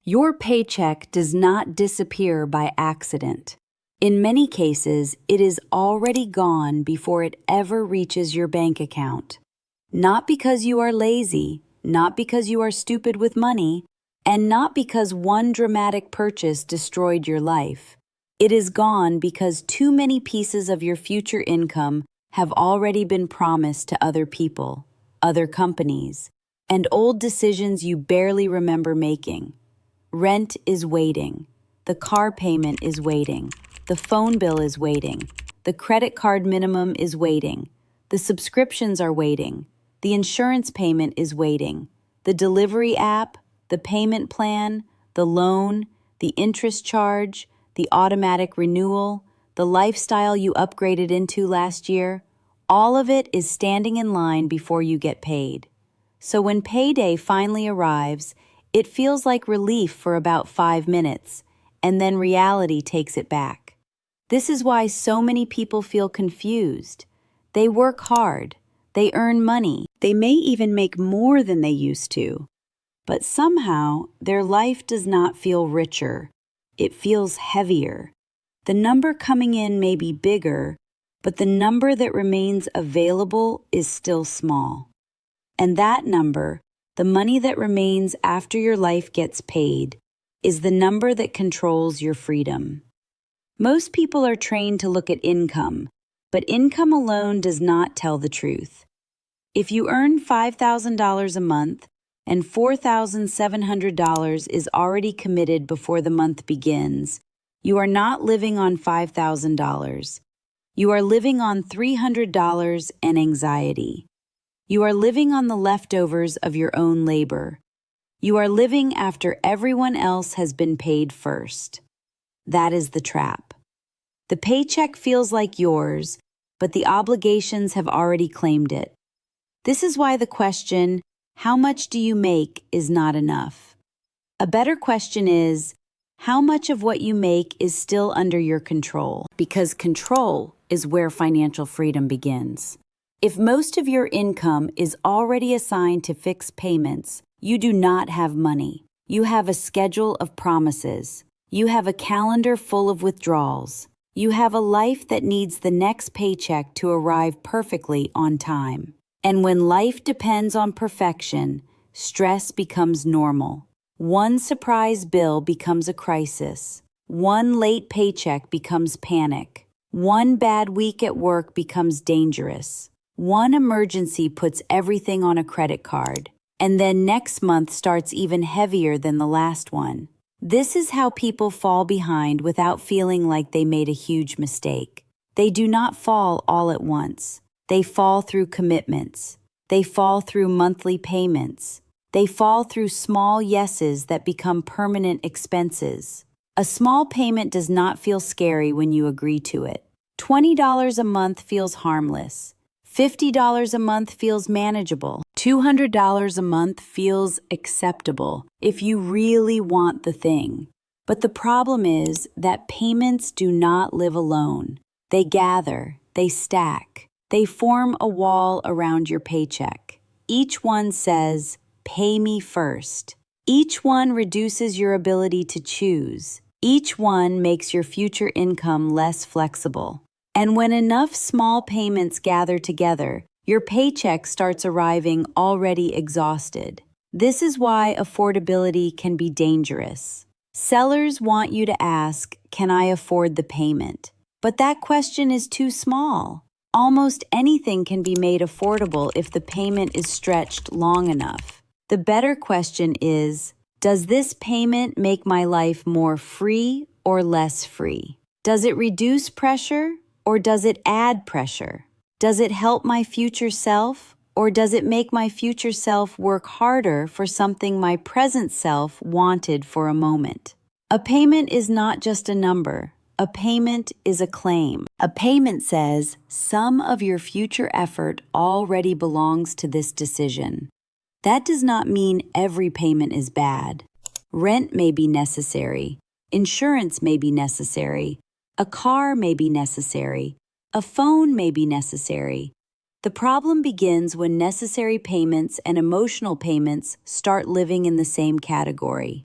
Your paycheck does not disappear by accident. In many cases, it is already gone before it ever reaches your bank account. Not because you are lazy, not because you are stupid with money, and not because one dramatic purchase destroyed your life. It is gone because too many pieces of your future income have already been promised to other people, other companies, and old decisions you barely remember making. Rent is waiting. The car payment is waiting. The phone bill is waiting. The credit card minimum is waiting. The subscriptions are waiting. The insurance payment is waiting. The delivery app, the payment plan, the loan, the interest charge, the automatic renewal, the lifestyle you upgraded into last year, all of it is standing in line before you get paid. So when payday finally arrives, it feels like relief for about 5 minutes, and then reality takes it back. This is why so many people feel confused. They work hard, they earn money, they may even make more than they used to. But somehow, their life does not feel richer. It feels heavier. The number coming in may be bigger, but the number that remains available is still small. And that number, the money that remains after your life gets paid, is the number that controls your freedom. Most people are trained to look at income, but income alone does not tell the truth. If you earn $5,000 a month and $4,700 is already committed before the month begins, you are not living on $5,000. You are living on $300 and anxiety. You are living on the leftovers of your own labor. You are living after everyone else has been paid first. That is the trap. The paycheck feels like yours, but the obligations have already claimed it. This is why the question, how much do you make, is not enough. A better question is, how much of what you make is still under your control? Because control is where financial freedom begins. If most of your income is already assigned to fixed payments, you do not have money. You have a schedule of promises. You have a calendar full of withdrawals. You have a life that needs the next paycheck to arrive perfectly on time. And when life depends on perfection, stress becomes normal. One surprise bill becomes a crisis. One late paycheck becomes panic. One bad week at work becomes dangerous. One emergency puts everything on a credit card, and then next month starts even heavier than the last one. This is how people fall behind without feeling like they made a huge mistake. They do not fall all at once. They fall through commitments. They fall through monthly payments. They fall through small yeses that become permanent expenses. A small payment does not feel scary when you agree to it. $20 a month feels harmless. $50 a month feels manageable. $200 a month feels acceptable if you really want the thing. But the problem is that payments do not live alone. They gather, they stack, they form a wall around your paycheck. Each one says, "Pay me first." Each one reduces your ability to choose. Each one makes your future income less flexible. And when enough small payments gather together, your paycheck starts arriving already exhausted. This is why affordability can be dangerous. Sellers want you to ask, "Can I afford the payment?" But that question is too small. Almost anything can be made affordable if the payment is stretched long enough. The better question is, does this payment make my life more free or less free? Does it reduce pressure? Or does it add pressure? Does it help my future self? Or does it make my future self work harder for something my present self wanted for a moment? A payment is not just a number. A payment is a claim. A payment says some of your future effort already belongs to this decision. That does not mean every payment is bad. Rent may be necessary. Insurance may be necessary. A car may be necessary. A phone may be necessary. The problem begins when necessary payments and emotional payments start living in the same category.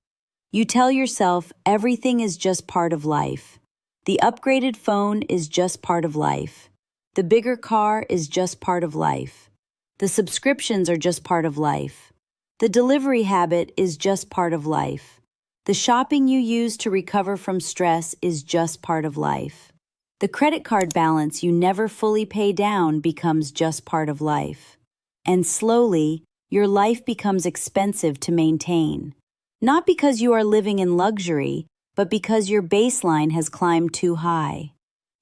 You tell yourself everything is just part of life. The upgraded phone is just part of life. The bigger car is just part of life. The subscriptions are just part of life. The delivery habit is just part of life. The shopping you use to recover from stress is just part of life. The credit card balance you never fully pay down becomes just part of life. And slowly, your life becomes expensive to maintain. Not because you are living in luxury, but because your baseline has climbed too high.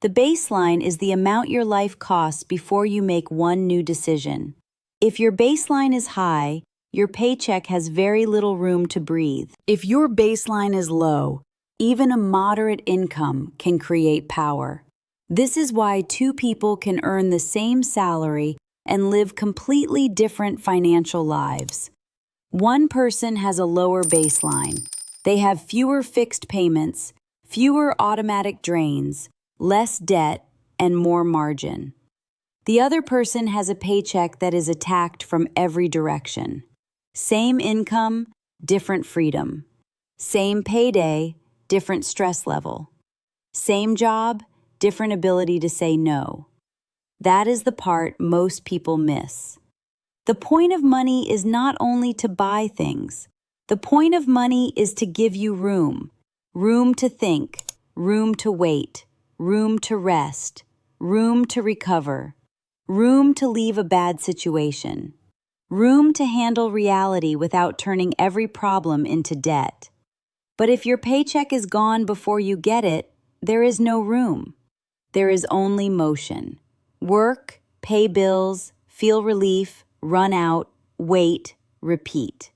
The baseline is the amount your life costs before you make one new decision. If your baseline is high, your paycheck has very little room to breathe. If your baseline is low, even a moderate income can create power. This is why two people can earn the same salary and live completely different financial lives. One person has a lower baseline. They have fewer fixed payments, fewer automatic drains, less debt, and more margin. The other person has a paycheck that is attacked from every direction. Same income, different freedom. Same payday, different stress level. Same job, different ability to say no. That is the part most people miss. The point of money is not only to buy things. The point of money is to give you room. Room to think, room to wait, room to rest, room to recover, room to leave a bad situation, room to handle reality without turning every problem into debt. But if your paycheck is gone before you get it, there is no room. There is only motion. Work, pay bills, feel relief, run out, wait, repeat.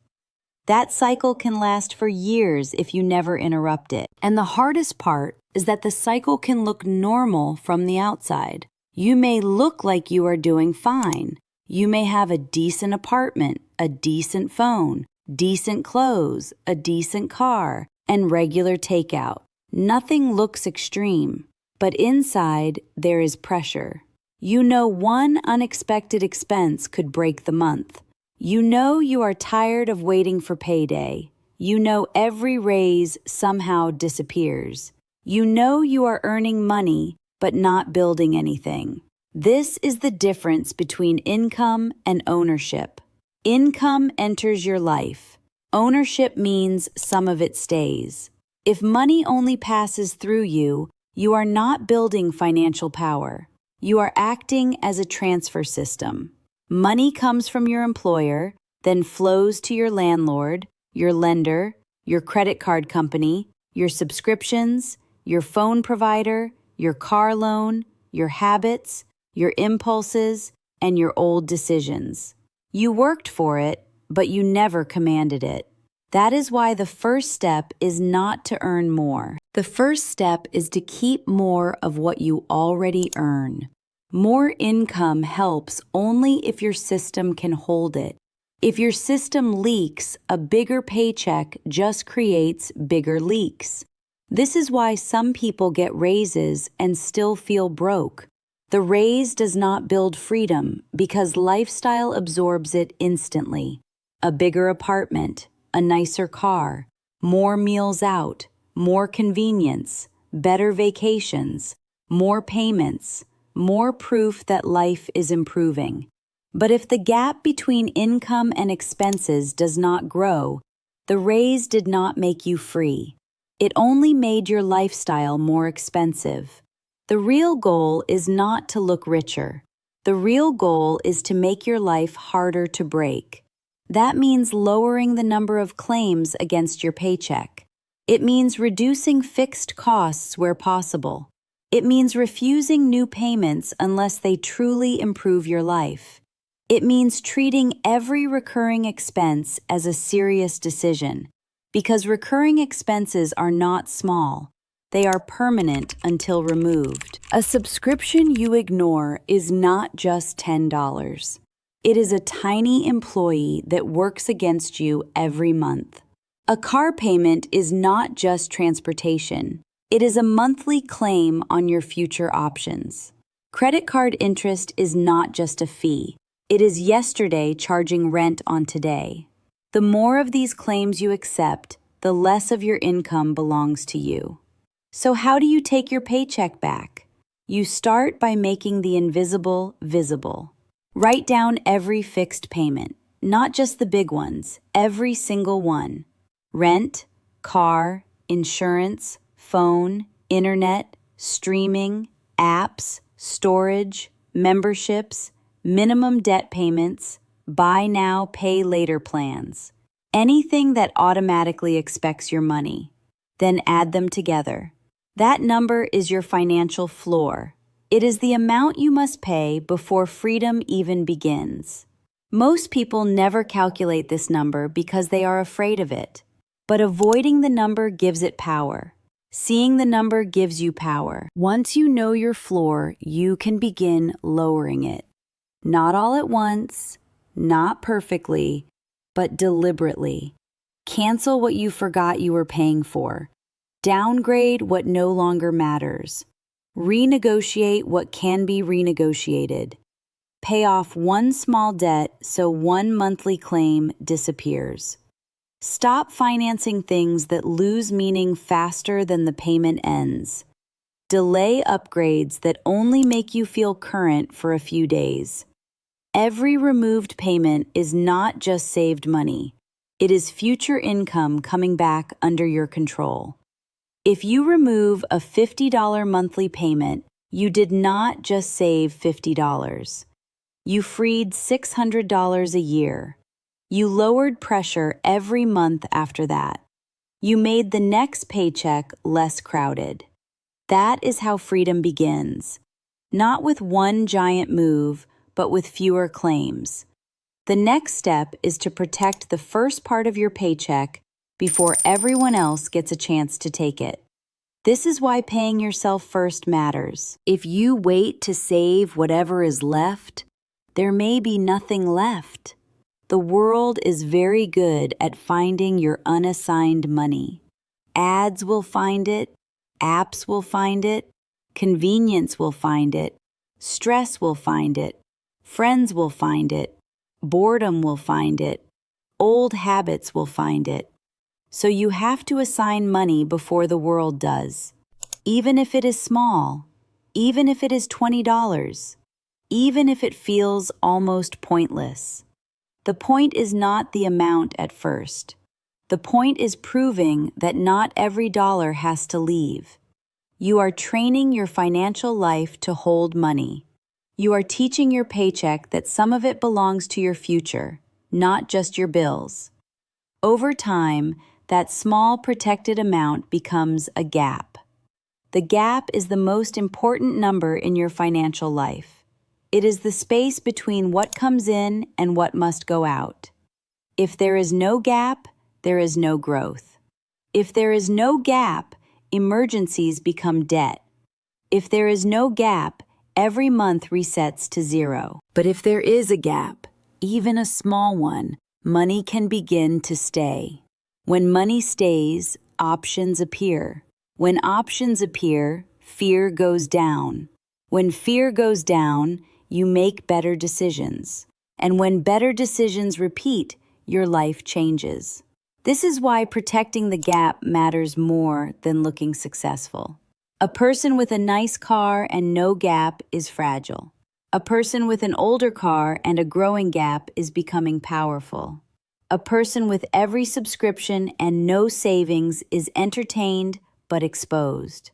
That cycle can last for years if you never interrupt it. And the hardest part is that the cycle can look normal from the outside. You may look like you are doing fine. You may have a decent apartment, a decent phone, decent clothes, a decent car, and regular takeout. Nothing looks extreme, but inside there is pressure. You know one unexpected expense could break the month. You know you are tired of waiting for payday. You know every raise somehow disappears. You know you are earning money but not building anything. This is the difference between income and ownership. Income enters your life. Ownership means some of it stays. If money only passes through you, you are not building financial power. You are acting as a transfer system. Money comes from your employer, then flows to your landlord, your lender, your credit card company, your subscriptions, your phone provider, your car loan, your habits, your impulses, and your old decisions. You worked for it, but you never commanded it. That is why the first step is not to earn more. The first step is to keep more of what you already earn. More income helps only if your system can hold it. If your system leaks, a bigger paycheck just creates bigger leaks. This is why some people get raises and still feel broke. The raise does not build freedom because lifestyle absorbs it instantly. A bigger apartment, a nicer car, more meals out, more convenience, better vacations, more payments, more proof that life is improving. But if the gap between income and expenses does not grow, the raise did not make you free. It only made your lifestyle more expensive. The real goal is not to look richer. The real goal is to make your life harder to break. That means lowering the number of claims against your paycheck. It means reducing fixed costs where possible. It means refusing new payments unless they truly improve your life. It means treating every recurring expense as a serious decision, because recurring expenses are not small. They are permanent until removed. A subscription you ignore is not just $10. It is a tiny employee that works against you every month. A car payment is not just transportation. It is a monthly claim on your future options. Credit card interest is not just a fee. It is yesterday charging rent on today. The more of these claims you accept, the less of your income belongs to you. So how do you take your paycheck back? You start by making the invisible visible. Write down every fixed payment, not just the big ones, every single one. Rent, car, insurance, phone, internet, streaming, apps, storage, memberships, minimum debt payments, buy now, pay later plans. Anything that automatically expects your money. Then add them together. That number is your financial floor. It is the amount you must pay before freedom even begins. Most people never calculate this number because they are afraid of it. But avoiding the number gives it power. Seeing the number gives you power. Once you know your floor, you can begin lowering it. Not all at once, not perfectly, but deliberately. Cancel what you forgot you were paying for. Downgrade what no longer matters. Renegotiate what can be renegotiated. Pay off one small debt so one monthly claim disappears. Stop financing things that lose meaning faster than the payment ends. Delay upgrades that only make you feel current for a few days. Every removed payment is not just saved money. It is future income coming back under your control. If you remove a $50 monthly payment, you did not just save $50. You freed $600 a year. You lowered pressure every month after that. You made the next paycheck less crowded. That is how freedom begins. Not with one giant move, but with fewer claims. The next step is to protect the first part of your paycheck before everyone else gets a chance to take it. This is why paying yourself first matters. If you wait to save whatever is left, there may be nothing left. The world is very good at finding your unassigned money. Ads will find it, apps will find it, convenience will find it, stress will find it, friends will find it, boredom will find it, old habits will find it. So you have to assign money before the world does. Even if it is small, even if it is $20, even if it feels almost pointless. The point is not the amount at first. The point is proving that not every dollar has to leave. You are training your financial life to hold money. You are teaching your paycheck that some of it belongs to your future, not just your bills. Over time, that small protected amount becomes a gap. The gap is the most important number in your financial life. It is the space between what comes in and what must go out. If there is no gap, there is no growth. If there is no gap, emergencies become debt. If there is no gap, every month resets to zero. But if there is a gap, even a small one, money can begin to stay. When money stays, options appear. When options appear, fear goes down. When fear goes down, you make better decisions. And when better decisions repeat, your life changes. This is why protecting the gap matters more than looking successful. A person with a nice car and no gap is fragile. A person with an older car and a growing gap is becoming powerful. A person with every subscription and no savings is entertained but exposed.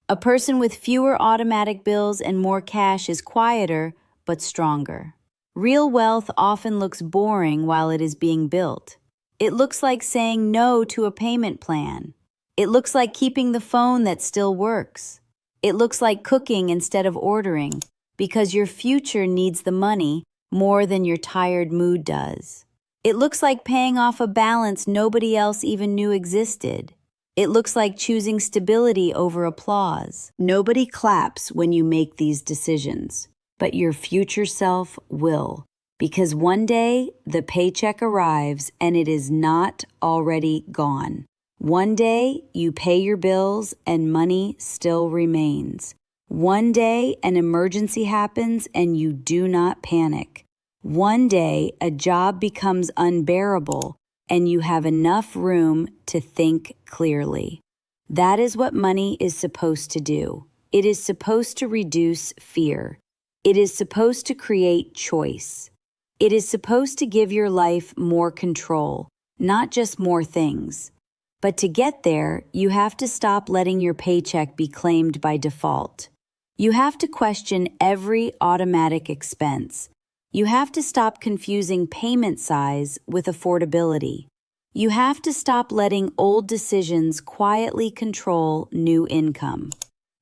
A person with fewer automatic bills and more cash is quieter but stronger. Real wealth often looks boring while it is being built. It looks like saying no to a payment plan. It looks like keeping the phone that still works. It looks like cooking instead of ordering because your future needs the money more than your tired mood does. It looks like paying off a balance nobody else even knew existed. It looks like choosing stability over applause. Nobody claps when you make these decisions, but your future self will, because one day the paycheck arrives and it is not already gone. One day you pay your bills and money still remains. One day an emergency happens and you do not panic. One day a job becomes unbearable, and you have enough room to think clearly. That is what money is supposed to do. It is supposed to reduce fear. It is supposed to create choice. It is supposed to give your life more control, not just more things. But to get there, you have to stop letting your paycheck be claimed by default. You have to question every automatic expense. You have to stop confusing payment size with affordability. You have to stop letting old decisions quietly control new income.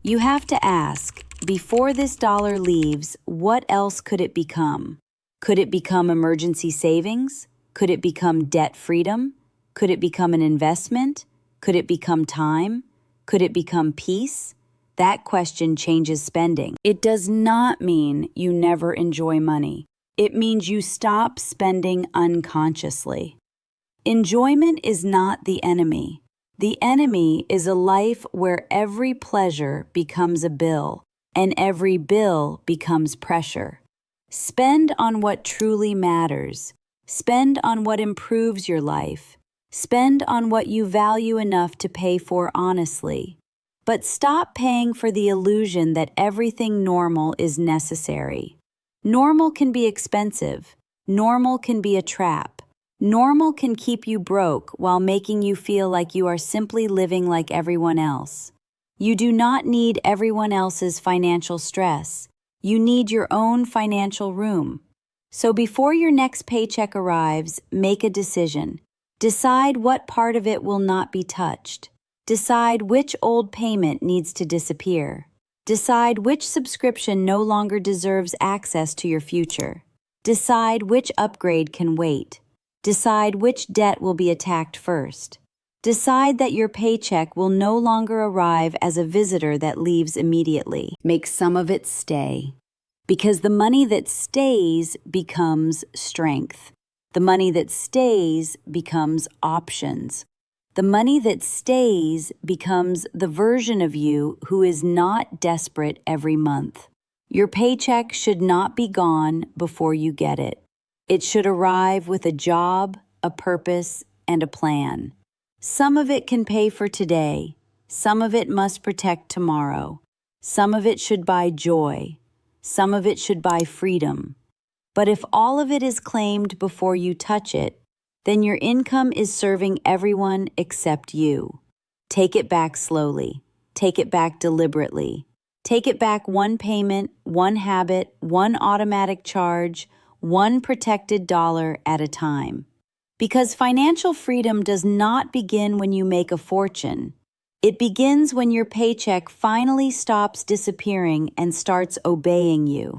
You have to ask, before this dollar leaves, what else could it become? Could it become emergency savings? Could it become debt freedom? Could it become an investment? Could it become time? Could it become peace? That question changes spending. It does not mean you never enjoy money. It means you stop spending unconsciously. Enjoyment is not the enemy. The enemy is a life where every pleasure becomes a bill, and every bill becomes pressure. Spend on what truly matters. Spend on what improves your life. Spend on what you value enough to pay for honestly. But stop paying for the illusion that everything normal is necessary. Normal can be expensive. Normal can be a trap. Normal can keep you broke while making you feel like you are simply living like everyone else. You do not need everyone else's financial stress. You need your own financial room. So before your next paycheck arrives, make a decision. Decide what part of it will not be touched. Decide which old payment needs to disappear. Decide which subscription no longer deserves access to your future. Decide which upgrade can wait. Decide which debt will be attacked first. Decide that your paycheck will no longer arrive as a visitor that leaves immediately. Make some of it stay. Because the money that stays becomes strength. The money that stays becomes options. The money that stays becomes the version of you who is not desperate every month. Your paycheck should not be gone before you get it. It should arrive with a job, a purpose, and a plan. Some of it can pay for today. Some of it must protect tomorrow. Some of it should buy joy. Some of it should buy freedom. But if all of it is claimed before you touch it, then your income is serving everyone except you. Take it back slowly. Take it back deliberately. Take it back one payment, one habit, one automatic charge, one protected dollar at a time. Because financial freedom does not begin when you make a fortune. It begins when your paycheck finally stops disappearing and starts obeying you.